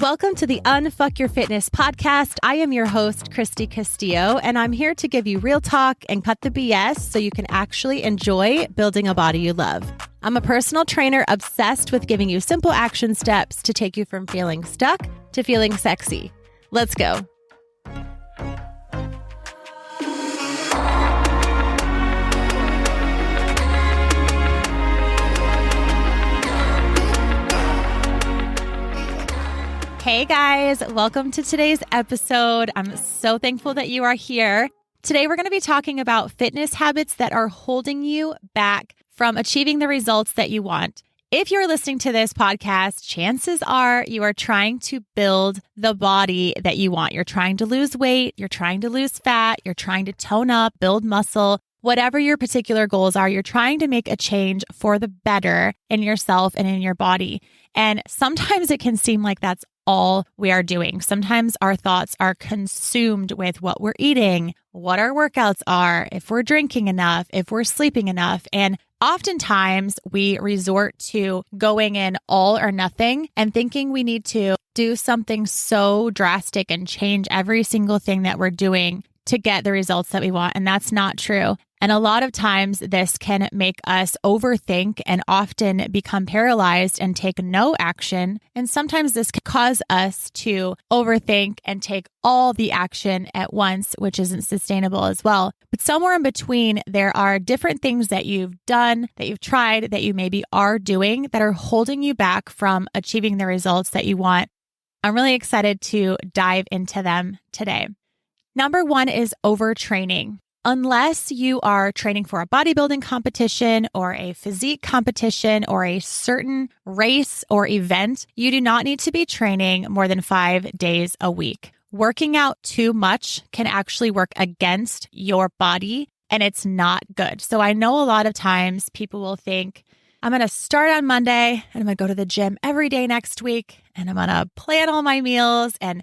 Welcome to the Unfuck Your Fitness podcast. I am your host, Christy Castillo, and I'm here to give you real talk and cut the BS so you can actually enjoy building a body you love. I'm a personal trainer obsessed with giving you simple action steps to take you from feeling stuck to feeling sexy. Let's go. Hey guys, welcome to today's episode. I'm so thankful that you are here. Today we're going to be talking about fitness habits that are holding you back from achieving the results that you want. If you're listening to this podcast, chances are you are trying to build the body that you want. You're trying to lose weight, you're trying to lose fat, you're trying to tone up, build muscle. Whatever your particular goals are, you're trying to make a change for the better in yourself and in your body. And sometimes it can seem like that's all we are doing. Sometimes our thoughts are consumed with what we're eating, what our workouts are, if we're drinking enough, if we're sleeping enough. And oftentimes we resort to going in all or nothing and thinking we need to do something so drastic and change every single thing that we're doing to get the results that we want. And that's not true. And a lot of times this can make us overthink and often become paralyzed and take no action. And sometimes this can cause us to overthink and take all the action at once, which isn't sustainable as well. But somewhere in between, there are different things that you've done, that you've tried, that you maybe are doing that are holding you back from achieving the results that you want. I'm really excited to dive into them today. Number one is overtraining. Unless you are training for a bodybuilding competition or a physique competition or a certain race or event, you do not need to be training more than 5 days a week. Working out too much can actually work against your body, and it's not good. So I know a lot of times people will think, I'm going to start on Monday and I'm going to go to the gym every day next week and I'm going to plan all my meals and,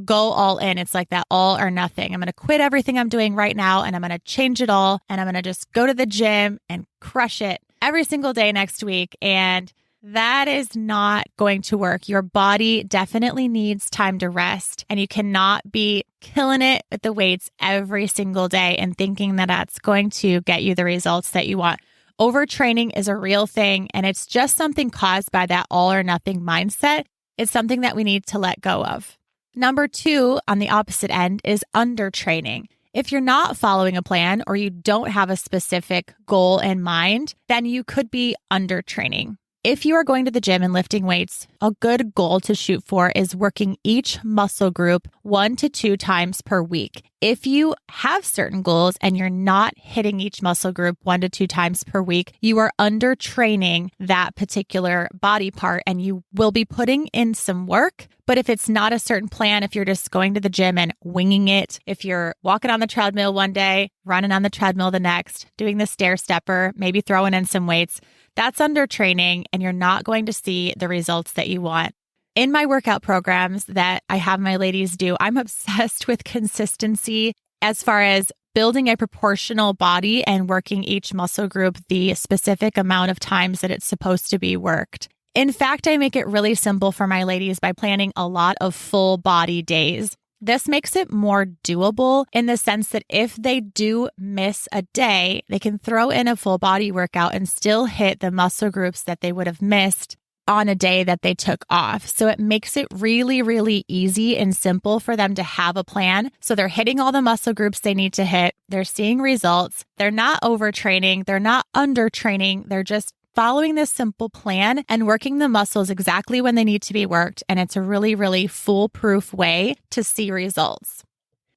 go all in. It's like that all or nothing. I'm going to quit everything I'm doing right now and I'm going to change it all and I'm going to just go to the gym and crush it every single day next week. And that is not going to work. Your body definitely needs time to rest and you cannot be killing it with the weights every single day and thinking that that's going to get you the results that you want. Overtraining is a real thing, and it's just something caused by that all or nothing mindset. It's something that we need to let go of. Number two, on the opposite end, is undertraining. If you're not following a plan or you don't have a specific goal in mind, then you could be undertraining. If you are going to the gym and lifting weights, a good goal to shoot for is working each muscle group 1 to 2 times per week. If you have certain goals and you're not hitting each muscle group 1 to 2 times per week, you are undertraining that particular body part and you will be putting in some work. But if it's not a certain plan, if you're just going to the gym and winging it, if you're walking on the treadmill one day, running on the treadmill the next, doing the stair stepper, maybe throwing in some weights, that's undertraining and you're not going to see the results that you want. In my workout programs that I have my ladies do, I'm obsessed with consistency as far as building a proportional body and working each muscle group the specific amount of times that it's supposed to be worked. In fact, I make it really simple for my ladies by planning a lot of full body days. This makes it more doable in the sense that if they do miss a day, they can throw in a full body workout and still hit the muscle groups that they would have missed on a day that they took off. So it makes it really, really easy and simple for them to have a plan. So they're hitting all the muscle groups they need to hit. They're seeing results. They're not overtraining. They're not undertraining. They're just following this simple plan and working the muscles exactly when they need to be worked. And it's a really, really foolproof way to see results.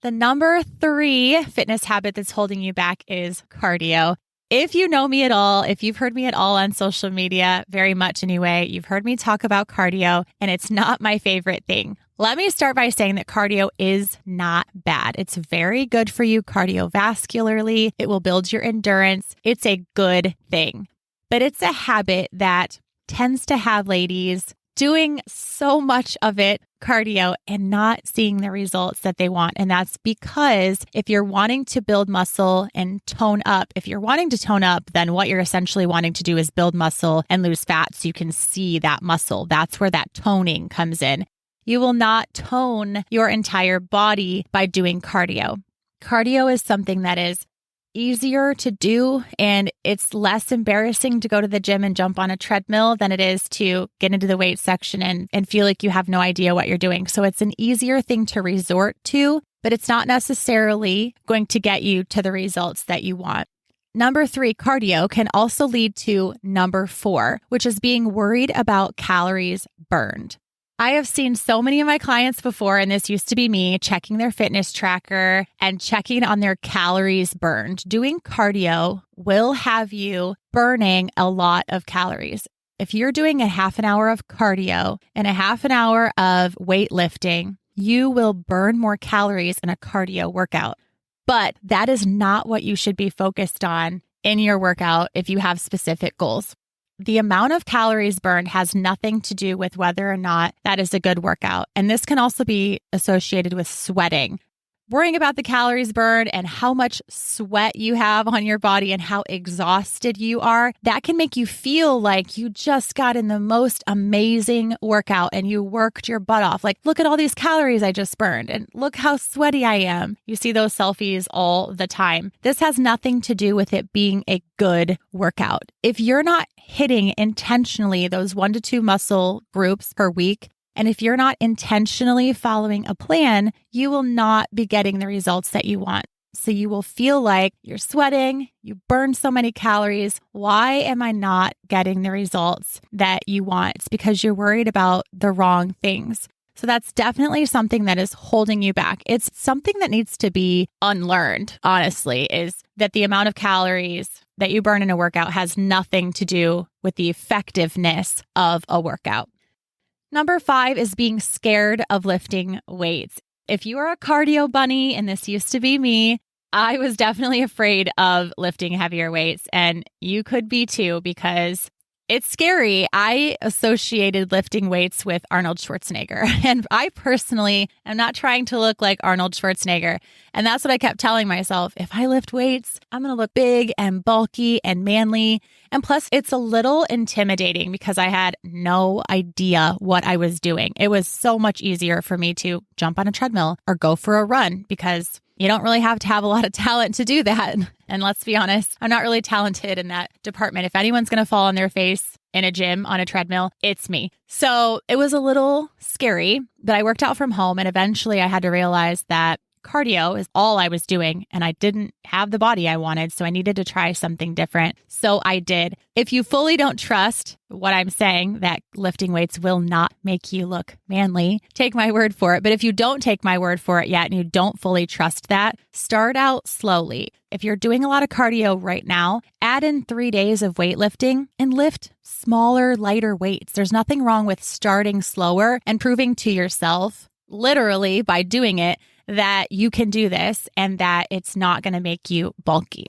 The number 3 fitness habit that's holding you back is cardio. If you know me at all, if you've heard me at all on social media, very much anyway, you've heard me talk about cardio and it's not my favorite thing. Let me start by saying that cardio is not bad. It's very good for you cardiovascularly. It will build your endurance. It's a good thing. But it's a habit that tends to have ladies doing so much of it, cardio, and not seeing the results that they want. And that's because if you're wanting to build muscle and tone up, if you're wanting to tone up, then what you're essentially wanting to do is build muscle and lose fat so you can see that muscle. That's where that toning comes in. You will not tone your entire body by doing cardio. Cardio is something that is easier to do, and it's less embarrassing to go to the gym and jump on a treadmill than it is to get into the weight section and feel like you have no idea what you're doing. So it's an easier thing to resort to, but it's not necessarily going to get you to the results that you want. Number 3, cardio can also lead to number 4, which is being worried about calories burned. I have seen so many of my clients before, and this used to be me, checking their fitness tracker and checking on their calories burned. Doing cardio will have you burning a lot of calories. If you're doing a half an hour of cardio and a half an hour of weightlifting, you will burn more calories in a cardio workout. But that is not what you should be focused on in your workout if you have specific goals. The amount of calories burned has nothing to do with whether or not that is a good workout. And this can also be associated with sweating. Worrying about the calories burned and how much sweat you have on your body and how exhausted you are, that can make you feel like you just got in the most amazing workout and you worked your butt off. Like, look at all these calories I just burned and look how sweaty I am. You see those selfies all the time. This has nothing to do with it being a good workout. If you're not hitting intentionally those 1 to 2 muscle groups per week, and if you're not intentionally following a plan, you will not be getting the results that you want. So you will feel like you're sweating, you burn so many calories. Why am I not getting the results that you want? It's because you're worried about the wrong things. So that's definitely something that is holding you back. It's something that needs to be unlearned, honestly, is that the amount of calories that you burn in a workout has nothing to do with the effectiveness of a workout. Number 5 is being scared of lifting weights. If you are a cardio bunny, and this used to be me, I was definitely afraid of lifting heavier weights, and you could be too, because it's scary. I associated lifting weights with Arnold Schwarzenegger, and I personally am not trying to look like Arnold Schwarzenegger. And that's what I kept telling myself. If I lift weights, I'm going to look big and bulky and manly. And plus, it's a little intimidating because I had no idea what I was doing. It was so much easier for me to jump on a treadmill or go for a run because you don't really have to have a lot of talent to do that. And let's be honest, I'm not really talented in that department. If anyone's going to fall on their face in a gym on a treadmill, it's me. So it was a little scary, but I worked out from home, and eventually I had to realize that cardio is all I was doing, and I didn't have the body I wanted, so I needed to try something different. So I did. If you fully don't trust what I'm saying, that lifting weights will not make you look manly, take my word for it. But if you don't take my word for it yet and you don't fully trust that, start out slowly. If you're doing a lot of cardio right now, add in 3 days of weightlifting and lift smaller, lighter weights. There's nothing wrong with starting slower and proving to yourself, literally by doing it, that you can do this and that it's not going to make you bulky.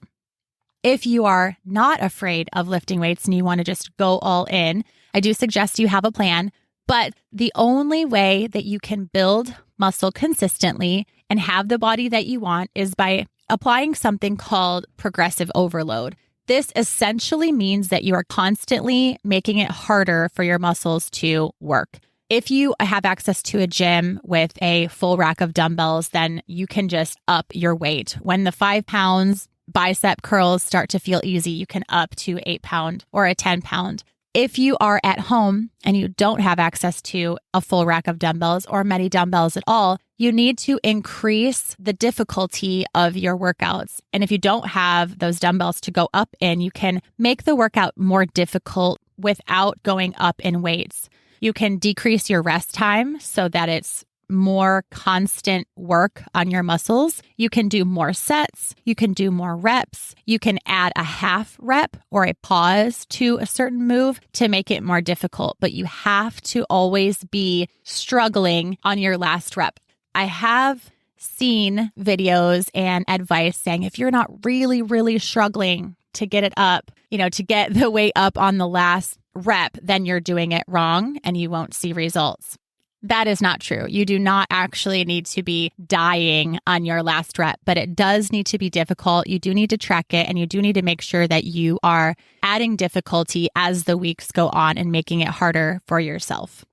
If you are not afraid of lifting weights and you want to just go all in, I do suggest you have a plan. But the only way that you can build muscle consistently and have the body that you want is by applying something called progressive overload. This essentially means that you are constantly making it harder for your muscles to work. If you have access to a gym with a full rack of dumbbells, then you can just up your weight. When the 5 pounds bicep curls start to feel easy, you can up to 8 pound or a 10 pound. If you are at home and you don't have access to a full rack of dumbbells or many dumbbells at all, you need to increase the difficulty of your workouts. And if you don't have those dumbbells to go up in, you can make the workout more difficult without going up in weights. You can decrease your rest time so that it's more constant work on your muscles. You can do more sets. You can do more reps. You can add a half rep or a pause to a certain move to make it more difficult, but you have to always be struggling on your last rep. I have seen videos and advice saying if you're not really, really struggling to get it up, to get the weight up on the last rep, then you're doing it wrong and you won't see results. That is not true. You do not actually need to be dying on your last rep, but it does need to be difficult. You do need to track it, and you do need to make sure that you are adding difficulty as the weeks go on and making it harder for yourself.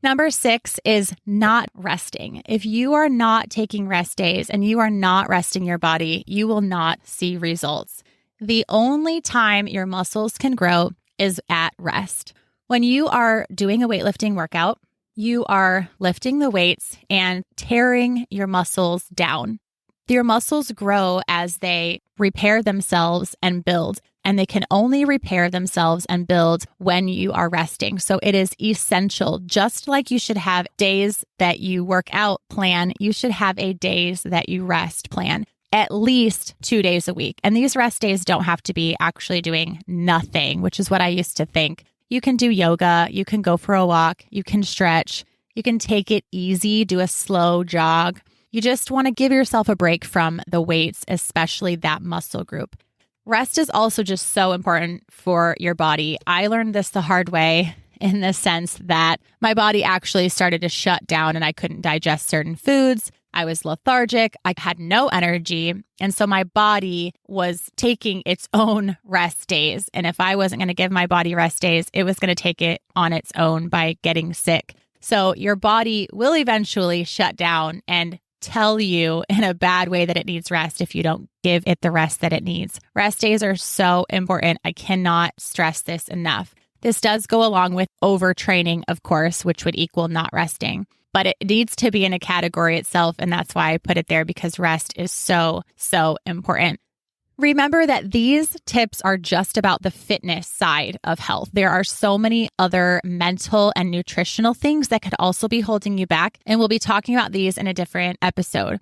Number 6 is not resting. If you are not taking rest days and you are not resting your body, you will not see results. The only time your muscles can grow is at rest. When you are doing a weightlifting workout, you are lifting the weights and tearing your muscles down. Your muscles grow as they repair themselves and build, and they can only repair themselves and build when you are resting. So it is essential. Just like you should have days that you work out plan, you should have a days that you rest plan, at least 2 days a week. And these rest days don't have to be actually doing nothing, which is what I used to think. You can do yoga, you can go for a walk, you can stretch, you can take it easy, do a slow jog. You just want to give yourself a break from the weights, especially that muscle group. Rest is also just so important for your body. I learned this the hard way in the sense that my body actually started to shut down and I couldn't digest certain foods. I was lethargic. I had no energy. And so my body was taking its own rest days. And if I wasn't going to give my body rest days, it was going to take it on its own by getting sick. So your body will eventually shut down and tell you in a bad way that it needs rest if you don't give it the rest that it needs. Rest days are so important. I cannot stress this enough. This does go along with overtraining, of course, which would equal not resting. But it needs to be in a category itself. And that's why I put it there, because rest is so, so important. Remember that these tips are just about the fitness side of health. There are so many other mental and nutritional things that could also be holding you back. And we'll be talking about these in a different episode.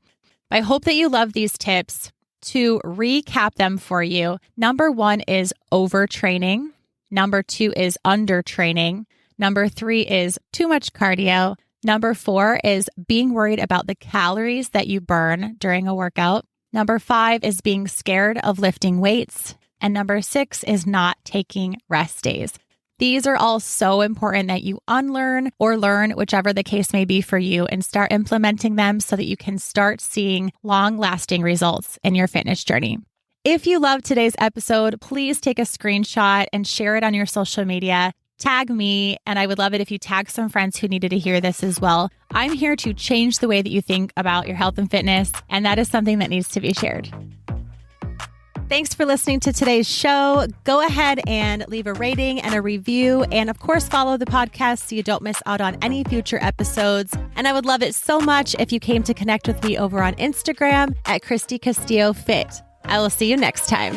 I hope that you love these tips. To recap them for you, number 1 is overtraining. Number 2 is undertraining. Number 3 is too much cardio. Number 4 is being worried about the calories that you burn during a workout. Number 5 is being scared of lifting weights. And number 6 is not taking rest days. These are all so important that you unlearn or learn, whichever the case may be for you, and start implementing them so that you can start seeing long-lasting results in your fitness journey. If you loved today's episode, please take a screenshot and share it on your social media. Tag me, and I would love it if you tag some friends who needed to hear this as well. I'm here to change the way that you think about your health and fitness, and that is something that needs to be shared. Thanks for listening to today's show. Go ahead and leave a rating and a review, and of course, follow the podcast so you don't miss out on any future episodes. And I would love it so much if you came to connect with me over on Instagram at Christy Castillo Fit. I will see you next time.